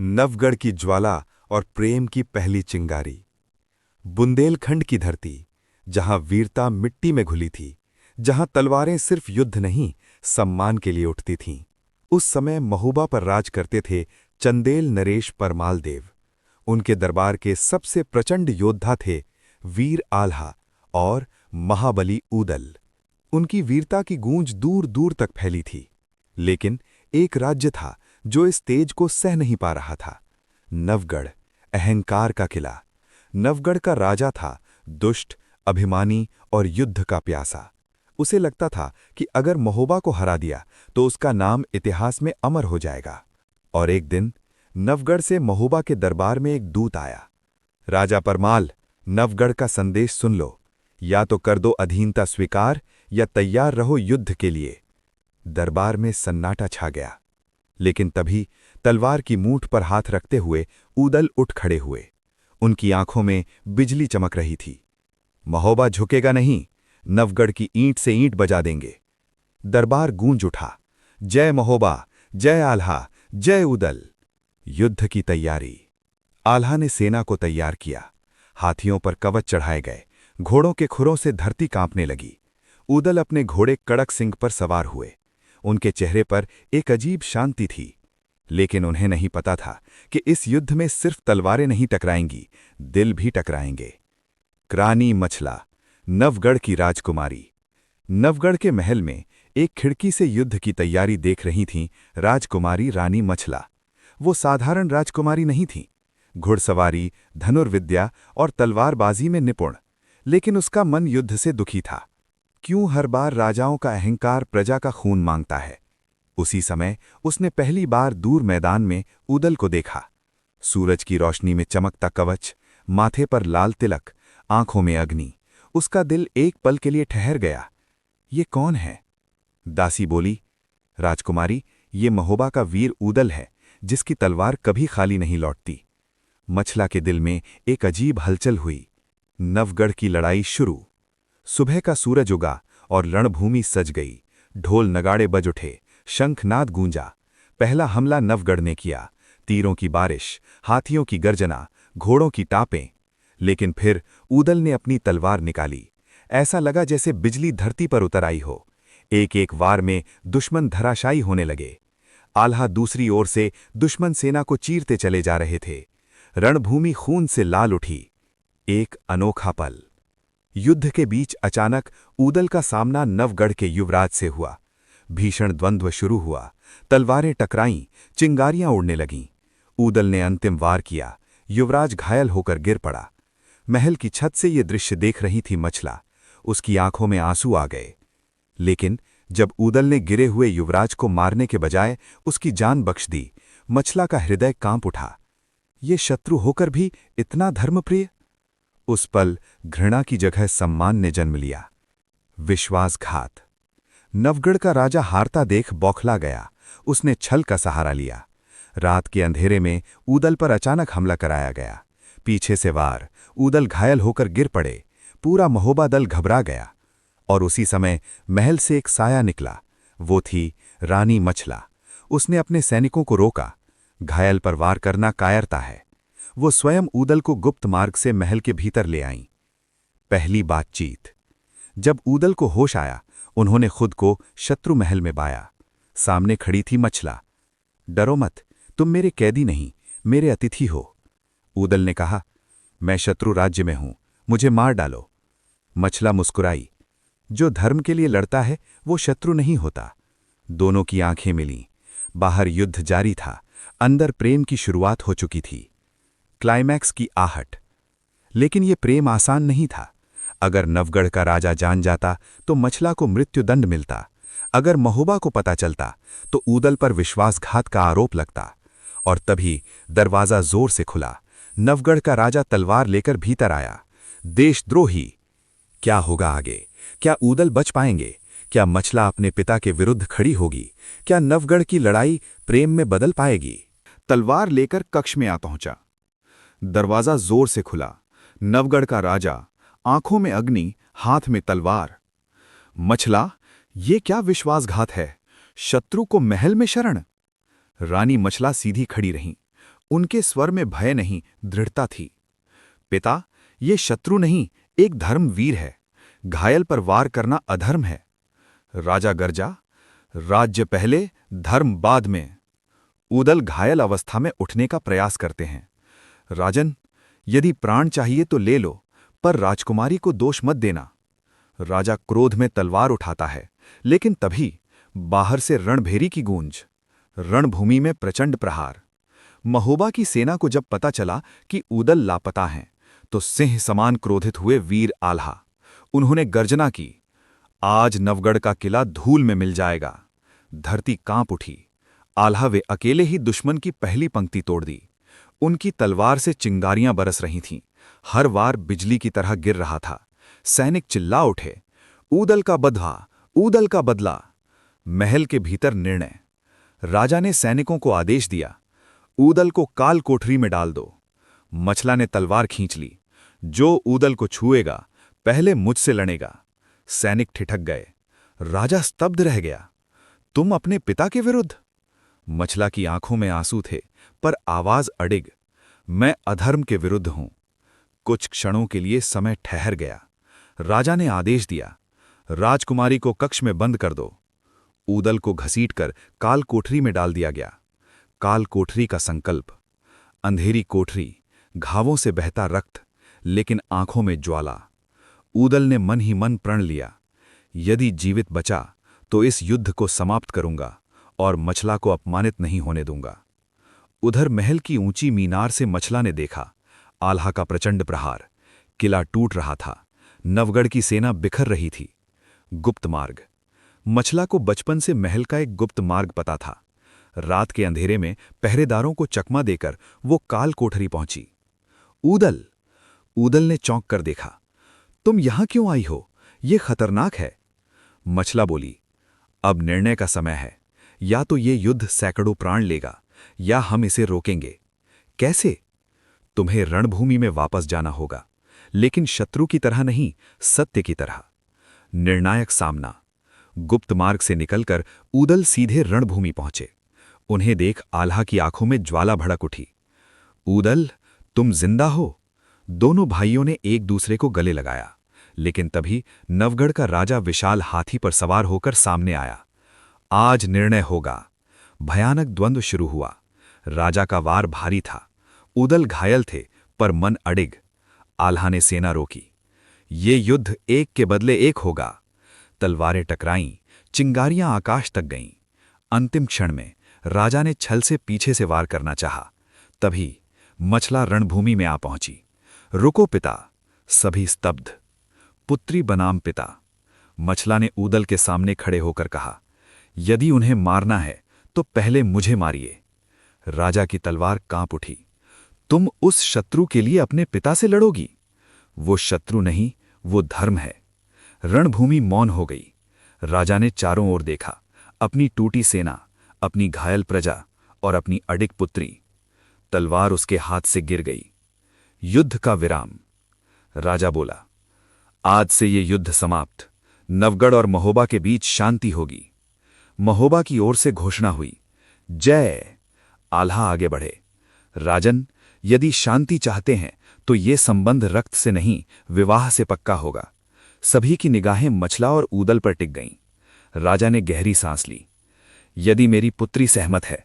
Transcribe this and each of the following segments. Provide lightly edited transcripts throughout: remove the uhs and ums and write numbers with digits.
नवगढ़ की ज्वाला और प्रेम की पहली चिंगारी। बुंदेलखंड की धरती, जहां वीरता मिट्टी में घुली थी, जहां तलवारें सिर्फ युद्ध नहीं, सम्मान के लिए उठती थीं। उस समय महोबा पर राज करते थे चंदेल नरेश परमाल देव। उनके दरबार के सबसे प्रचंड योद्धा थे वीर आल्हा और महाबली ऊदल। उनकी वीरता की गूंज दूर दूर तक फैली थी। लेकिन एक राज्य था जो इस तेज को सह नहीं पा रहा था। नवगढ़, अहंकार का किला। नवगढ़ का राजा था दुष्ट, अभिमानी और युद्ध का प्यासा। उसे लगता था कि अगर महोबा को हरा दिया तो उसका नाम इतिहास में अमर हो जाएगा। और एक दिन नवगढ़ से महोबा के दरबार में एक दूत आया। राजा परमाल, नवगढ़ का संदेश सुन लो। या तो कर दो अधीनता स्वीकार या तैयार रहो युद्ध के लिए। दरबार में सन्नाटा छा गया। लेकिन तभी तलवार की मूठ पर हाथ रखते हुए ऊदल उठ खड़े हुए। उनकी आंखों में बिजली चमक रही थी। महोबा झुकेगा नहीं, नवगढ़ की ईंट से ईंट बजा देंगे। दरबार गूंज उठा। जय महोबा, जय आल्हा, जय ऊदल। युद्ध की तैयारी। आल्हा ने सेना को तैयार किया। हाथियों पर कवच चढ़ाए गए। घोड़ों के खुरों से धरती कांपने लगी। ऊदल अपने घोड़े कड़क सिंह पर सवार हुए। उनके चेहरे पर एक अजीब शांति थी। लेकिन उन्हें नहीं पता था कि इस युद्ध में सिर्फ तलवारें नहीं टकराएंगी, दिल भी टकराएंगे। रानी मछला, नवगढ़ की राजकुमारी। नवगढ़ के महल में एक खिड़की से युद्ध की तैयारी देख रही थीं राजकुमारी रानी मछला। वो साधारण राजकुमारी नहीं थीं। घुड़सवारी, धनुर्विद्या और तलवारबाजी में निपुण। लेकिन उसका मन युद्ध से दुखी था। क्यों हर बार राजाओं का अहंकार प्रजा का खून मांगता है? उसी समय उसने पहली बार दूर मैदान में ऊदल को देखा। सूरज की रोशनी में चमकता कवच, माथे पर लाल तिलक, आंखों में अग्नि। उसका दिल एक पल के लिए ठहर गया। ये कौन है? दासी बोली, राजकुमारी, ये महोबा का वीर ऊदल है, जिसकी तलवार कभी खाली नहीं लौटती। मछला के दिल में एक अजीब हलचल हुई। नवगढ़ की लड़ाई शुरू। सुबह का सूरज उगा और रणभूमि सज गई। ढोल नगाड़े बज उठे, शंखनाद गूंजा। पहला हमला नवगढ़ ने किया। तीरों की बारिश, हाथियों की गर्जना, घोड़ों की टापें। लेकिन फिर ऊदल ने अपनी तलवार निकाली। ऐसा लगा जैसे बिजली धरती पर उतर आई हो। एक एक वार में दुश्मन धराशायी होने लगे। आल्हा दूसरी ओर से दुश्मन सेना को चीरते चले जा रहे थे। रणभूमि खून से लाल उठी। एक अनोखा पल। युद्ध के बीच अचानक ऊदल का सामना नवगढ़ के युवराज से हुआ। भीषण द्वंद्व शुरू हुआ। तलवारें टकराईं, चिंगारियां उड़ने लगीं। ऊदल ने अंतिम वार किया। युवराज घायल होकर गिर पड़ा। महल की छत से ये दृश्य देख रही थी मछला। उसकी आंखों में आंसू आ गए। लेकिन जब ऊदल ने गिरे हुए युवराज को मारने के बजाय उसकी जान बख्श दी, मछला का हृदय कांप उठा। ये शत्रु होकर भी इतना धर्मप्रिय? उस पल घृणा की जगह सम्मान ने जन्म लिया। विश्वासघात। नवगढ़ का राजा हारता देख बौखला गया। उसने छल का सहारा लिया। रात के अंधेरे में ऊदल पर अचानक हमला कराया गया। पीछे से वार। ऊदल घायल होकर गिर पड़े। पूरा महोबा दल घबरा गया। और उसी समय महल से एक साया निकला। वो थी रानी मछला। उसने अपने सैनिकों को रोका। घायल पर वार करना कायरता है। वो स्वयं ऊदल को गुप्त मार्ग से महल के भीतर ले आईं। पहली बातचीत। जब ऊदल को होश आया, उन्होंने खुद को शत्रु महल में पाया। सामने खड़ी थी मछला। डरो मत, तुम मेरे कैदी नहीं, मेरे अतिथि हो। ऊदल ने कहा, मैं शत्रु राज्य में हूं, मुझे मार डालो। मछला मुस्कुराई। जो धर्म के लिए लड़ता है वो शत्रु नहीं होता। दोनों की आंखें मिलीं। बाहर युद्ध जारी था, अंदर प्रेम की शुरुआत हो चुकी थी। क्लाइमैक्स की आहट। लेकिन ये प्रेम आसान नहीं था। अगर नवगढ़ का राजा जान जाता तो मछला को मृत्युदंड मिलता। अगर महोबा को पता चलता तो ऊदल पर विश्वासघात का आरोप लगता। और तभी दरवाजा जोर से खुला। नवगढ़ का राजा तलवार लेकर भीतर आया। देशद्रोही। क्या होगा आगे? क्या ऊदल बच पाएंगे? क्या मछला अपने पिता के विरुद्ध खड़ी होगी? क्या नवगढ़ की लड़ाई प्रेम में बदल पाएगी? तलवार लेकर कक्ष में आ पहुंचा। दरवाजा जोर से खुला। नवगढ़ का राजा, आंखों में अग्नि, हाथ में तलवार। मछला, ये क्या विश्वासघात है? शत्रु को महल में शरण? रानी मछला सीधी खड़ी रहीं। उनके स्वर में भय नहीं, दृढ़ता थी। पिता, ये शत्रु नहीं, एक धर्मवीर है। घायल पर वार करना अधर्म है। राजा गर्जा, राज्य पहले, धर्म बाद में। ऊदल घायल अवस्था में उठने का प्रयास करते हैं। राजन, यदि प्राण चाहिए तो ले लो, पर राजकुमारी को दोष मत देना। राजा क्रोध में तलवार उठाता है, लेकिन तभी बाहर से रणभेरी की गूंज। रणभूमि में प्रचंड प्रहार। महोबा की सेना को जब पता चला कि ऊदल लापता हैं, तो सिंह समान क्रोधित हुए वीर आल्हा। उन्होंने गर्जना की, आज नवगढ़ का किला धूल में मिल जाएगा। धरती कांप उठी। आल्हा वे अकेले ही दुश्मन की पहली पंक्ति तोड़ दी। उनकी तलवार से चिंगारियां बरस रही थीं। हर वार बिजली की तरह गिर रहा था। सैनिक चिल्ला उठे, ऊदल का बदला, ऊदल का बदला। महल के भीतर निर्णय। राजा ने सैनिकों को आदेश दिया, ऊदल को काल कोठरी में डाल दो। मछला ने तलवार खींच ली, जो ऊदल को छुएगा पहले मुझसे लड़ेगा। सैनिक ठिठक गए। राजा स्तब्ध रह गया। तुम अपने पिता के विरुद्ध? मछला की आंखों में आंसू थे, पर आवाज अडिग, मैं अधर्म के विरुद्ध हूं। कुछ क्षणों के लिए समय ठहर गया। राजा ने आदेश दिया, राजकुमारी को कक्ष में बंद कर दो। ऊदल को घसीटकर काल कोठरी में डाल दिया गया। काल कोठरी का संकल्प। अंधेरी कोठरी, घावों से बहता रक्त, लेकिन आंखों में ज्वाला। ऊदल ने मन ही मन प्रण लिया, यदि जीवित बचा तो इस युद्ध को समाप्त करूंगा और मछला को अपमानित नहीं होने दूंगा। उधर महल की ऊंची मीनार से मछला ने देखा, आल्हा का प्रचंड प्रहार। किला टूट रहा था। नवगढ़ की सेना बिखर रही थी। गुप्त मार्ग। मछला को बचपन से महल का एक गुप्त मार्ग पता था। रात के अंधेरे में पहरेदारों को चकमा देकर वो काल कोठरी पहुंची। ऊदल! ऊदल ने चौंक कर देखा, तुम यहां क्यों आई हो? ये खतरनाक है। मछला बोली, अब निर्णय का समय है। या तो ये युद्ध सैकड़ों प्राण लेगा, या हम इसे रोकेंगे। कैसे? तुम्हें रणभूमि में वापस जाना होगा, लेकिन शत्रु की तरह नहीं, सत्य की तरह। निर्णायक सामना। गुप्त मार्ग से निकलकर ऊदल सीधे रणभूमि पहुंचे। उन्हें देख आल्हा की आंखों में ज्वाला भड़क उठी। ऊदल, तुम जिंदा हो? दोनों भाइयों ने एक दूसरे को गले लगाया, लेकिन तभी नवगढ़ का राजा विशाल हाथी पर सवार होकर सामने आया। आज निर्णय होगा। भयानक द्वंद्व शुरू हुआ। राजा का वार भारी था। ऊदल घायल थे, पर मन अडिग। आल्हा ने सेना रोकी। ये युद्ध एक के बदले एक होगा। तलवारें टकराईं, चिंगारियां आकाश तक गईं। अंतिम क्षण में राजा ने छल से पीछे से वार करना चाहा। तभी मछला रणभूमि में आ पहुंची। रुको पिता! सभी स्तब्ध। पुत्री बनाम पिता। मछला ने ऊदल के सामने खड़े होकर कहा, यदि उन्हें मारना है तो पहले मुझे मारिए। राजा की तलवार कांप उठी। तुम उस शत्रु के लिए अपने पिता से लड़ोगी? वो शत्रु नहीं, वो धर्म है। रणभूमि मौन हो गई। राजा ने चारों ओर देखा, अपनी टूटी सेना, अपनी घायल प्रजा और अपनी अडिग पुत्री। तलवार उसके हाथ से गिर गई। युद्ध का विराम। राजा बोला, आज से ये युद्ध समाप्त। नवगढ़ और महोबा के बीच शांति होगी। महोबा की ओर से घोषणा हुई, जय। आल्हा आगे बढ़े, राजन, यदि शांति चाहते हैं तो ये संबंध रक्त से नहीं, विवाह से पक्का होगा। सभी की निगाहें मछला और ऊदल पर टिक गईं। राजा ने गहरी सांस ली, यदि मेरी पुत्री सहमत है।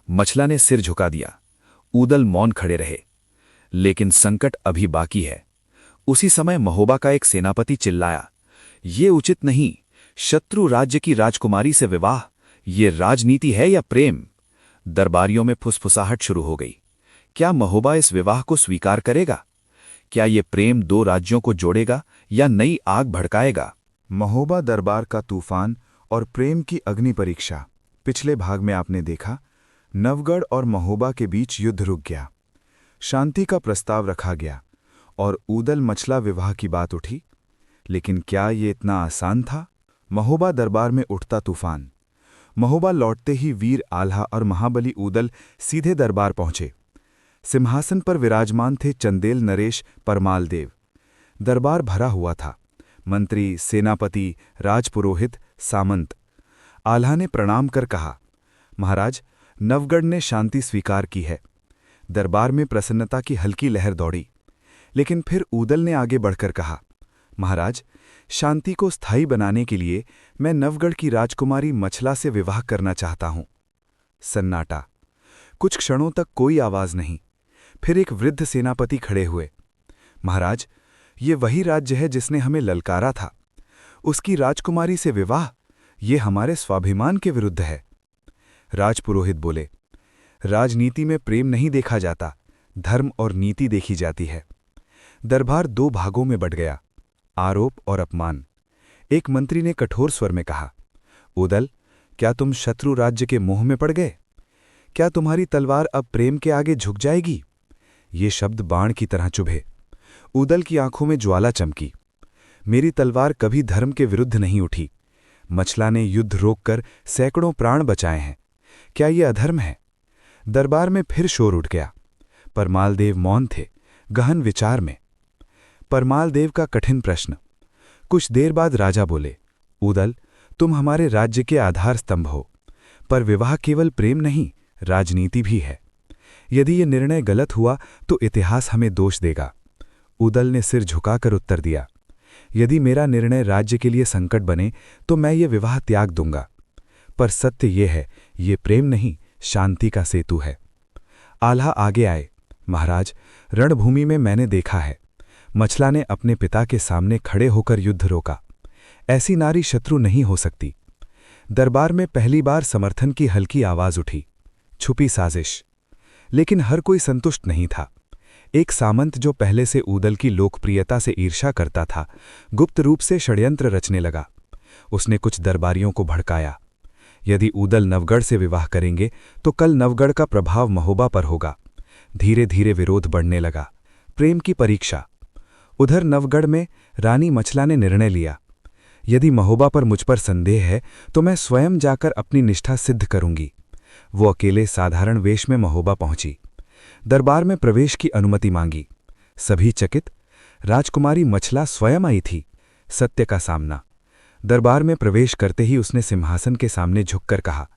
मछला ने सिर झुका दिया। ऊदल मौन खड़े रहे। लेकिन संकट अभी बाकी है। उसी समय महोबा का एक सेनापति चिल्लाया, ये उचित नहीं। शत्रु राज्य की राजकुमारी से विवाह, ये राजनीति है या प्रेम? दरबारियों में फुसफुसाहट शुरू हो गई। क्या महोबा इस विवाह को स्वीकार करेगा? क्या ये प्रेम दो राज्यों को जोड़ेगा या नई आग भड़काएगा? महोबा दरबार का तूफान और प्रेम की अग्नि परीक्षा। पिछले भाग में आपने देखा, नवगढ़ और महोबा के बीच युद्ध रुक गया। शांति का प्रस्ताव रखा गया और ऊदल मछला विवाह की बात उठी। लेकिन क्या ये इतना आसान था? महोबा दरबार में उठता तूफान। महोबा लौटते ही वीर आल्हा और महाबली ऊदल सीधे दरबार पहुंचे। सिंहासन पर विराजमान थे चंदेल नरेश परमाल देव। दरबार भरा हुआ था। मंत्री, सेनापति, राजपुरोहित, सामंत। आल्हा ने प्रणाम कर कहा, महाराज, नवगढ़ ने शांति स्वीकार की है। दरबार में प्रसन्नता की हल्की लहर दौड़ी, लेकिन फिर ऊदल ने आगे बढ़कर कहा, महाराज, शांति को स्थायी बनाने के लिए मैं नवगढ़ की राजकुमारी मछला से विवाह करना चाहता हूं। सन्नाटा। कुछ क्षणों तक कोई आवाज नहीं। फिर एक वृद्ध सेनापति खड़े हुए। महाराज, ये वही राज्य है जिसने हमें ललकारा था। उसकी राजकुमारी से विवाह, ये हमारे स्वाभिमान के विरुद्ध है। राजपुरोहित बोले, राजनीति में प्रेम नहीं देखा जाता, धर्म और नीति देखी जाती है। दरबार दो भागों में बट गया, आरोप और अपमान। एक मंत्री ने कठोर स्वर में कहा, ऊदल, क्या तुम शत्रु राज्य के मोह में पड़ गए? क्या तुम्हारी तलवार अब प्रेम के आगे झुक जाएगी? ये शब्द बाण की तरह चुभे। ऊदल की आंखों में ज्वाला चमकी। मेरी तलवार कभी धर्म के विरुद्ध नहीं उठी। मछला ने युद्ध रोककर सैकड़ों प्राण बचाए हैं। क्या ये अधर्म है? दरबार में फिर शोर उठ गया। परमालदेव मौन थे, गहन विचार में। परमालदेव का कठिन प्रश्न। कुछ देर बाद राजा बोले, ऊदल, तुम हमारे राज्य के आधार स्तंभ हो, पर विवाह केवल प्रेम नहीं, राजनीति भी है। यदि ये निर्णय गलत हुआ तो इतिहास हमें दोष देगा। ऊदल ने सिर झुकाकर उत्तर दिया, यदि मेरा निर्णय राज्य के लिए संकट बने तो मैं ये विवाह त्याग दूंगा। पर सत्य ये है, ये प्रेम नहीं, शांति का सेतु है। आल्हा आगे आए। महाराज, रणभूमि में मैंने देखा है, मछला ने अपने पिता के सामने खड़े होकर युद्ध रोका। ऐसी नारी शत्रु नहीं हो सकती। दरबार में पहली बार समर्थन की हल्की आवाज उठी। छुपी साजिश। लेकिन हर कोई संतुष्ट नहीं था। एक सामंत जो पहले से ऊदल की लोकप्रियता से ईर्ष्या करता था, गुप्त रूप से षड्यंत्र रचने लगा। उसने कुछ दरबारियों को भड़काया। यदि ऊदल नवगढ़ से विवाह करेंगे तो कल नवगढ़ का प्रभाव महोबा पर होगा। धीरे धीरे विरोध बढ़ने लगा। प्रेम की परीक्षा। उधर नवगढ़ में रानी मछला ने निर्णय लिया, यदि महोबा पर मुझ पर संदेह है तो मैं स्वयं जाकर अपनी निष्ठा सिद्ध करूंगी। वो अकेले साधारण वेश में महोबा पहुंची। दरबार में प्रवेश की अनुमति मांगी। सभी चकित। राजकुमारी मछला स्वयं आई थी। सत्य का सामना। दरबार में प्रवेश करते ही उसने सिंहासन के सामने झुककर कहा,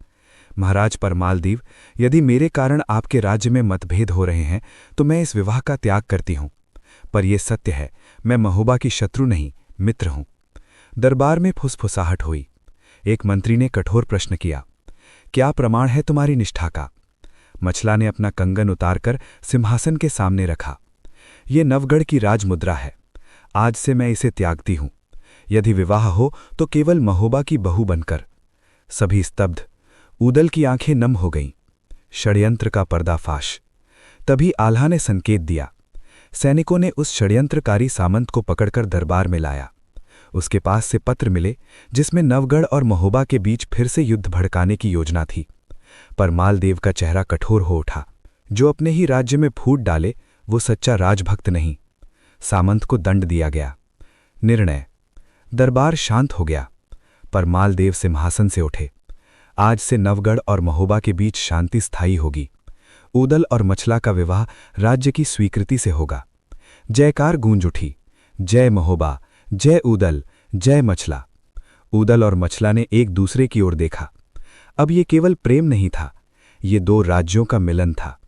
महाराज परमालदेव, यदि मेरे कारण आपके राज्य में मतभेद हो रहे हैं तो मैं इस विवाह का त्याग करती हूं। पर यह सत्य है, मैं महोबा की शत्रु नहीं, मित्र हूं। दरबार में फुसफुसाहट हुई। एक मंत्री ने कठोर प्रश्न किया, क्या प्रमाण है तुम्हारी निष्ठा का? मछला ने अपना कंगन उतारकर सिंहासन के सामने रखा। ये नवगढ़ की राजमुद्रा है। आज से मैं इसे त्यागती हूं। यदि विवाह हो तो केवल महोबा की बहू बनकर। सभी स्तब्ध। ऊदल की आंखें नम हो गईं। षड्यंत्र का पर्दाफाश। तभी आल्हा ने संकेत दिया। सैनिकों ने उस षड्यंत्रकारी सामंत को पकड़कर दरबार में लाया। उसके पास से पत्र मिले जिसमें नवगढ़ और महोबा के बीच फिर से युद्ध भड़काने की योजना थी। परमालदेव का चेहरा कठोर हो उठा। जो अपने ही राज्य में फूट डाले वो सच्चा राजभक्त नहीं। सामंत को दंड दिया गया। निर्णय। दरबार शांत हो गया। परमालदेव सिंहासन से उठे। आज से नवगढ़ और महोबा के बीच शांति स्थायी होगी। ऊदल और मछला का विवाह राज्य की स्वीकृति से होगा। जयकार गूंज उठी। जय महोबा, जय ऊदल, जय मछला। ऊदल और मछला ने एक दूसरे की ओर देखा। अब ये केवल प्रेम नहीं था, ये दो राज्यों का मिलन था।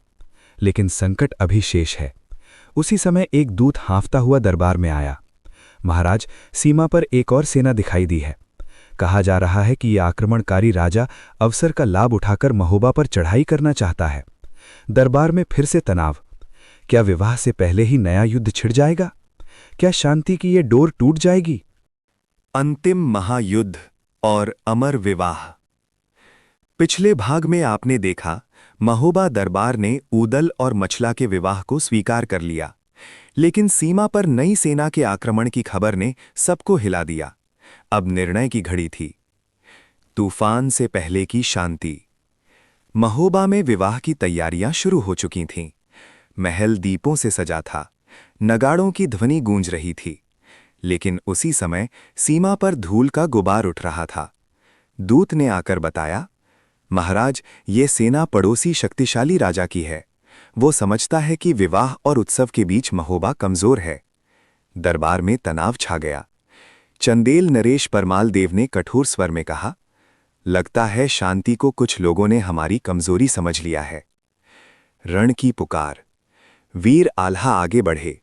लेकिन संकट अभी शेष है। उसी समय एक दूत हाँफता हुआ दरबार में आया। महाराज, सीमा पर एक और सेना दिखाई दी है। कहा जा रहा है कि यह आक्रमणकारी राजा अवसर का लाभ उठाकर महोबा पर चढ़ाई करना चाहता है। दरबार में फिर से तनाव। क्या विवाह से पहले ही नया युद्ध छिड़ जाएगा? क्या शांति की ये डोर टूट जाएगी? अंतिम महायुद्ध और अमर विवाह। पिछले भाग में आपने देखा, महोबा दरबार ने ऊदल और मछला के विवाह को स्वीकार कर लिया, लेकिन सीमा पर नई सेना के आक्रमण की खबर ने सबको हिला दिया। अब निर्णय की घड़ी थी। तूफान से पहले की शांति। महोबा में विवाह की तैयारियां शुरू हो चुकी थीं। महल दीपों से सजा था। नगाड़ों की ध्वनि गूंज रही थी। लेकिन उसी समय सीमा पर धूल का गुबार उठ रहा था। दूत ने आकर बताया, महाराज, ये सेना पड़ोसी शक्तिशाली राजा की है। वो समझता है कि विवाह और उत्सव के बीच महोबा कमजोर है। दरबार में तनाव छा गया। चंदेल नरेश परमालदेव ने कठोर स्वर में कहा, लगता है शांति को कुछ लोगों ने हमारी कमजोरी समझ लिया है। रण की पुकार। वीर आल्हा आगे बढ़े।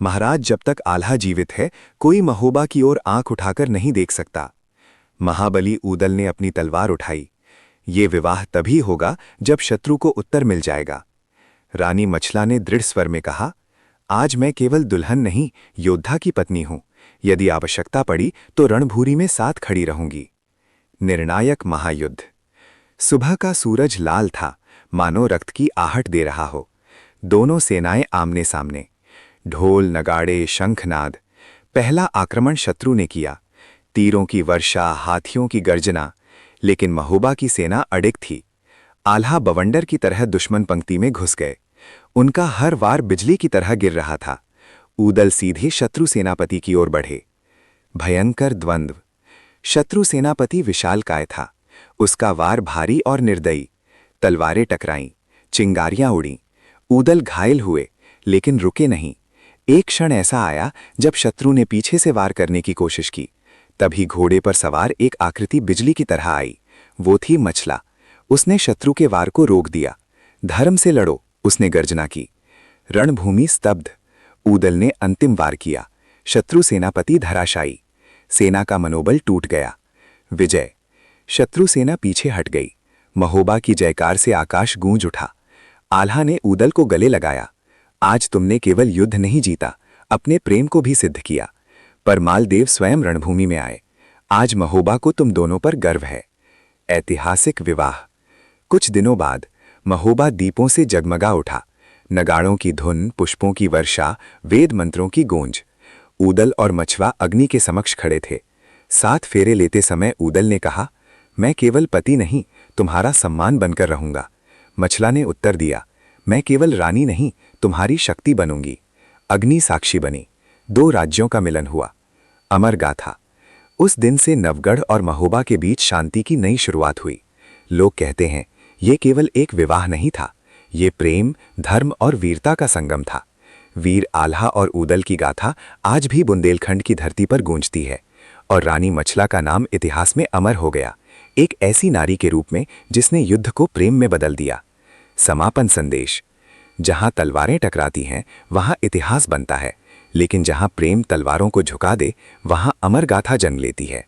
महाराज, जब तक आल्हा जीवित है कोई महोबा की ओर आंख उठाकर नहीं देख सकता। महाबली ऊदल ने अपनी तलवार उठाई। ये विवाह तभी होगा जब शत्रु को उत्तर मिल जाएगा। रानी मछला ने दृढ़ स्वर में कहा, आज मैं केवल दुल्हन नहीं, योद्धा की पत्नी हूं। यदि आवश्यकता पड़ी तो रणभूमि में साथ खड़ी रहूंगी। निर्णायक महायुद्ध। सुबह का सूरज लाल था, मानो रक्त की आहट दे रहा हो। दोनों सेनाएं आमने सामने। ढोल, नगाड़े, शंखनाद। पहला आक्रमण शत्रु ने किया। तीरों की वर्षा, हाथियों की गर्जना। लेकिन महोबा की सेना अडिग थी। आल्हा बवंडर की तरह दुश्मन पंक्ति में घुस गए। उनका हर वार बिजली की तरह गिर रहा था। ऊदल सीधे शत्रु सेनापति की ओर बढ़े। भयंकर द्वंद्व। शत्रु सेनापति विशालकाय था। उसका वार भारी और निर्दयी। तलवारें टकराईं, चिंगारियां उड़ीं। ऊदल घायल हुए, लेकिन रुके नहीं। एक क्षण ऐसा आया जब शत्रु ने पीछे से वार करने की कोशिश की। तभी घोड़े पर सवार एक आकृति बिजली की तरह आई। वो थी मछला। उसने शत्रु के वार को रोक दिया। धर्म से लड़ो, उसने गर्जना की। रणभूमि स्तब्ध। ऊदल ने अंतिम वार किया। शत्रु सेनापति धराशायी। सेना का मनोबल टूट गया। विजय। शत्रु सेना पीछे हट गई। महोबा की जयकार से आकाश गूंज उठा। आल्हा ने ऊदल को गले लगाया। आज तुमने केवल युद्ध नहीं जीता, अपने प्रेम को भी सिद्ध किया। पर मालदेव स्वयं रणभूमि में आए। आज महोबा को तुम दोनों पर गर्व है। ऐतिहासिक विवाह। कुछ दिनों बाद महोबा दीपों से जगमगा उठा। नगाड़ों की धुन, पुष्पों की वर्षा, वेद मंत्रों की गूंज। ऊदल और मछवा अग्नि के समक्ष खड़े थे। 7 फेरे लेते समय ऊदल ने कहा, मैं केवल पति नहीं, तुम्हारा सम्मान बनकर रहूंगा। मछला ने उत्तर दिया, मैं केवल रानी नहीं, तुम्हारी शक्ति बनूंगी। अग्नि साक्षी बनी। 2 राज्यों का मिलन हुआ। अमर गाथा। उस दिन से नवगढ़ और महोबा के बीच शांति की नई शुरुआत हुई। लोग कहते हैं, ये केवल एक विवाह नहीं था, ये प्रेम, धर्म और वीरता का संगम था। वीर आल्हा और ऊदल की गाथा आज भी बुंदेलखंड की धरती पर गूंजती है, और रानी मछला का नाम इतिहास में अमर हो गया, एक ऐसी नारी के रूप में जिसने युद्ध को प्रेम में बदल दिया। समापन संदेश। जहां तलवारें टकराती हैं वहां इतिहास बनता है, लेकिन जहां प्रेम तलवारों को झुका दे वहां अमर गाथा जन्म लेती है।